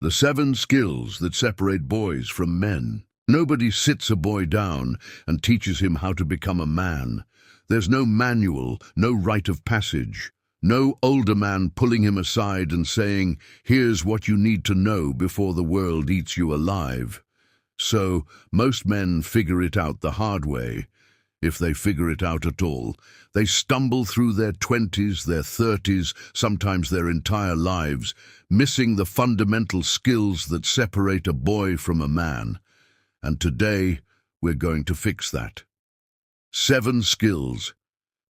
The 7 skills that separate boys from men. Nobody sits a boy down and teaches him how to become a man. There's no manual, no rite of passage. No older man pulling him aside and saying, "Here's what you need to know before the world eats you alive." So, most men figure it out the hard way, if they figure it out at all. They stumble through their 20s, their 30s, sometimes their entire lives, missing the fundamental skills that separate a boy from a man. And today, we're going to fix that. 7 skills.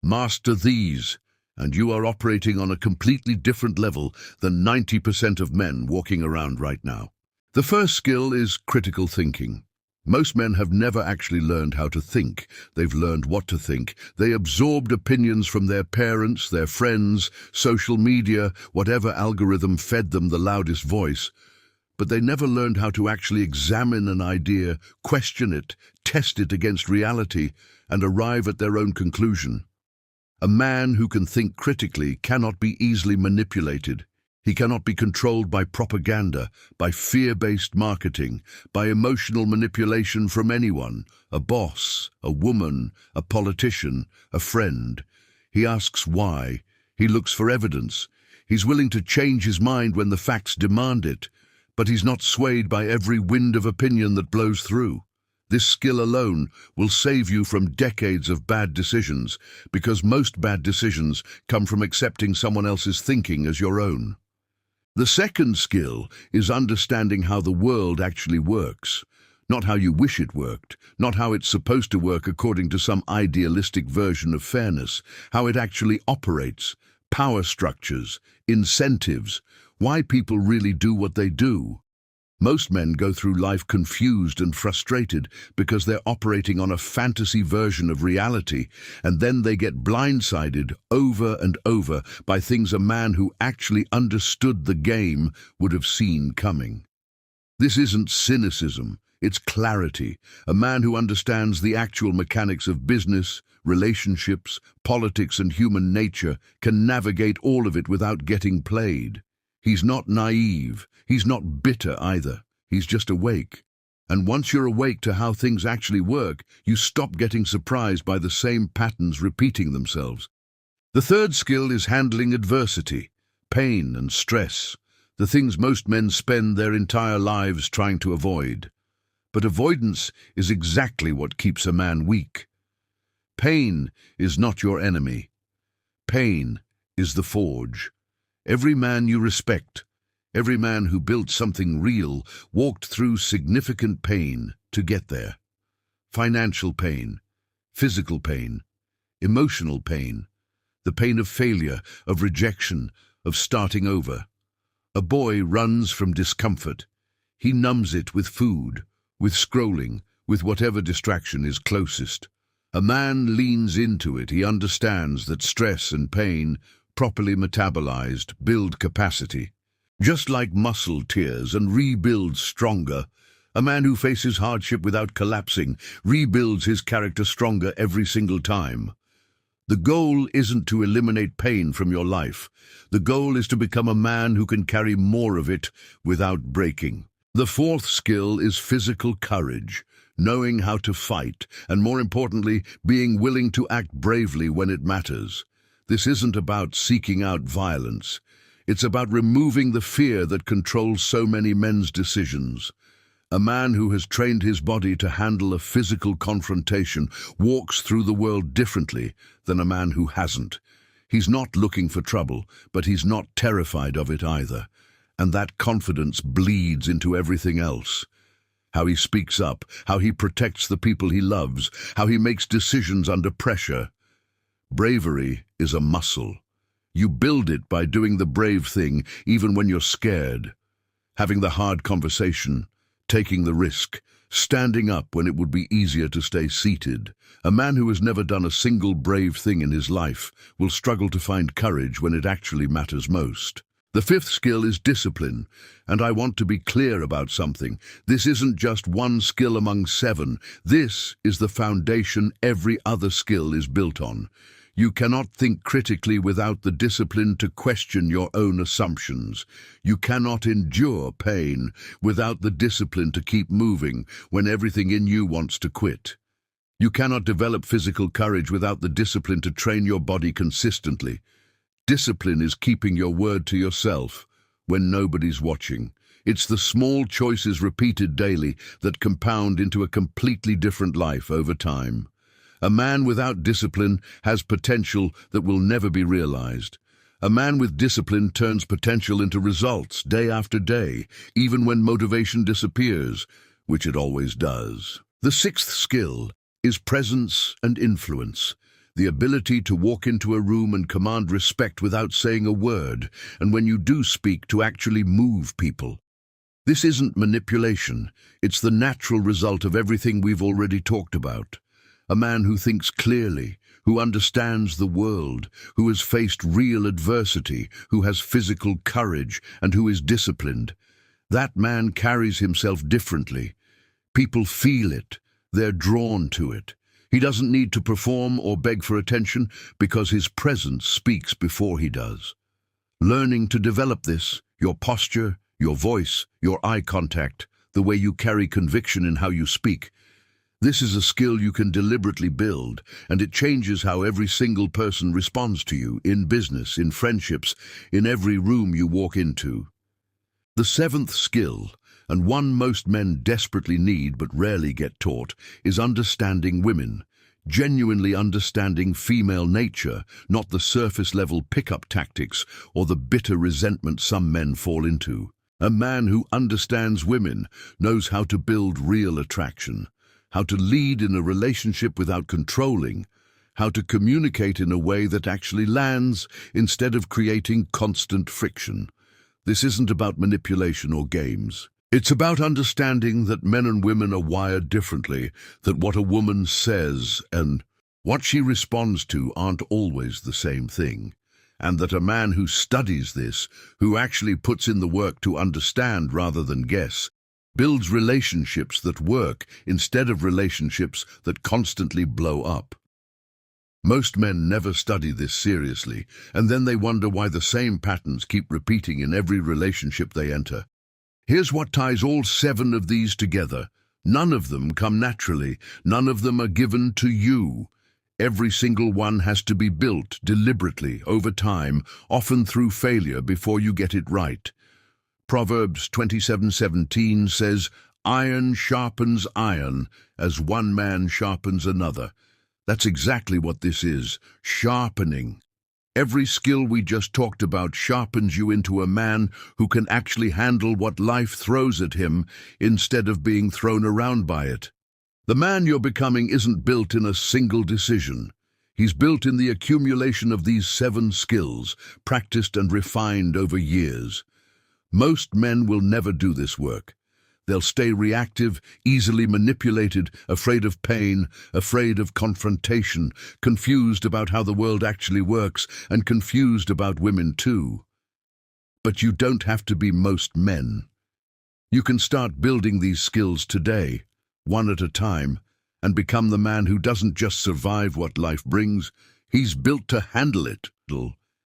Master these, and you are operating on a completely different level than 90% of men walking around right now. The first skill is critical thinking. Most men have never actually learned how to think. They've learned what to think. They absorbed opinions from their parents, their friends, social media, whatever algorithm fed them the loudest voice. But they never learned how to actually examine an idea, question it, test it against reality, and arrive at their own conclusion. A man who can think critically cannot be easily manipulated. He cannot be controlled by propaganda, by fear-based marketing, by emotional manipulation from anyone, a boss, a woman, a politician, a friend. He asks why. He looks for evidence. He's willing to change his mind when the facts demand it, but he's not swayed by every wind of opinion that blows through. This skill alone will save you from decades of bad decisions, because most bad decisions come from accepting someone else's thinking as your own. The second skill is understanding how the world actually works. Not how you wish it worked, not how it's supposed to work according to some idealistic version of fairness, how it actually operates, power structures, incentives, why people really do what they do. Most men go through life confused and frustrated because they're operating on a fantasy version of reality, and then they get blindsided over and over by things a man who actually understood the game would have seen coming. This isn't cynicism, it's clarity. A man who understands the actual mechanics of business, relationships, politics, and human nature can navigate all of it without getting played. He's not naive. He's not bitter either. He's just awake. And once you're awake to how things actually work, you stop getting surprised by the same patterns repeating themselves. The third skill is handling adversity, pain and stress, the things most men spend their entire lives trying to avoid. But avoidance is exactly what keeps a man weak. Pain is not your enemy. Pain is the forge. Every man you respect, every man who built something real, walked through significant pain to get there. Financial pain, physical pain, emotional pain, the pain of failure, of rejection, of starting over. A boy runs from discomfort. He numbs it with food, with scrolling, with whatever distraction is closest. A man leans into it. He understands that stress and pain, properly metabolized, build capacity. Just like muscle tears and rebuilds stronger, a man who faces hardship without collapsing rebuilds his character stronger every single time. The goal isn't to eliminate pain from your life. The goal is to become a man who can carry more of it without breaking. The fourth skill is physical courage, knowing how to fight, and more importantly, being willing to act bravely when it matters. This isn't about seeking out violence. It's about removing the fear that controls so many men's decisions. A man who has trained his body to handle a physical confrontation walks through the world differently than a man who hasn't. He's not looking for trouble, but he's not terrified of it either. And that confidence bleeds into everything else. How he speaks up, how he protects the people he loves, how he makes decisions under pressure. Bravery is a muscle. You build it by doing the brave thing even when you're scared. Having the hard conversation, taking the risk, standing up when it would be easier to stay seated. A man who has never done a single brave thing in his life will struggle to find courage when it actually matters most. The fifth skill is discipline, and I want to be clear about something. This isn't just one skill among 7. This is the foundation every other skill is built on. You cannot think critically without the discipline to question your own assumptions. You cannot endure pain without the discipline to keep moving when everything in you wants to quit. You cannot develop physical courage without the discipline to train your body consistently. Discipline is keeping your word to yourself when nobody's watching. It's the small choices repeated daily that compound into a completely different life over time. A man without discipline has potential that will never be realized. A man with discipline turns potential into results day after day, even when motivation disappears, which it always does. The sixth skill is presence and influence, the ability to walk into a room and command respect without saying a word, and when you do speak, to actually move people. This isn't manipulation, it's the natural result of everything we've already talked about. A man who thinks clearly, who understands the world, who has faced real adversity, who has physical courage, and who is disciplined. That man carries himself differently. People feel it. They're drawn to it. He doesn't need to perform or beg for attention because his presence speaks before he does. Learning to develop this, your posture, your voice, your eye contact, the way you carry conviction in how you speak, this is a skill you can deliberately build, and it changes how every single person responds to you, in business, in friendships, in every room you walk into. The seventh skill, and one most men desperately need but rarely get taught, is understanding women, genuinely understanding female nature, not the surface-level pickup tactics or the bitter resentment some men fall into. A man who understands women knows how to build real attraction, how to lead in a relationship without controlling, how to communicate in a way that actually lands instead of creating constant friction. This isn't about manipulation or games. It's about understanding that men and women are wired differently, that what a woman says and what she responds to aren't always the same thing, and that a man who studies this, who actually puts in the work to understand rather than guess, builds relationships that work instead of relationships that constantly blow up. Most men never study this seriously, and then they wonder why the same patterns keep repeating in every relationship they enter. Here's what ties all 7 of these together. None of them come naturally. None of them are given to you. Every single one has to be built deliberately over time, often through failure before you get it right. Proverbs 27:17 says, "Iron sharpens iron as one man sharpens another." That's exactly what this is, sharpening. Every skill we just talked about sharpens you into a man who can actually handle what life throws at him instead of being thrown around by it. The man you're becoming isn't built in a single decision. He's built in the accumulation of these 7 skills, practiced and refined over years. Most men will never do this work. They'll stay reactive, easily manipulated, afraid of pain, afraid of confrontation, confused about how the world actually works, and confused about women too. But you don't have to be most men. You can start building these skills today, one at a time, and become the man who doesn't just survive what life brings, he's built to handle it.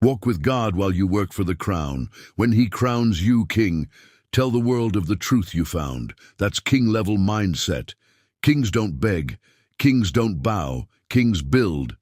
Walk with God while you work for the crown. When he crowns you king, tell the world of the truth you found. That's king-level mindset. Kings don't beg. Kings don't bow. Kings build.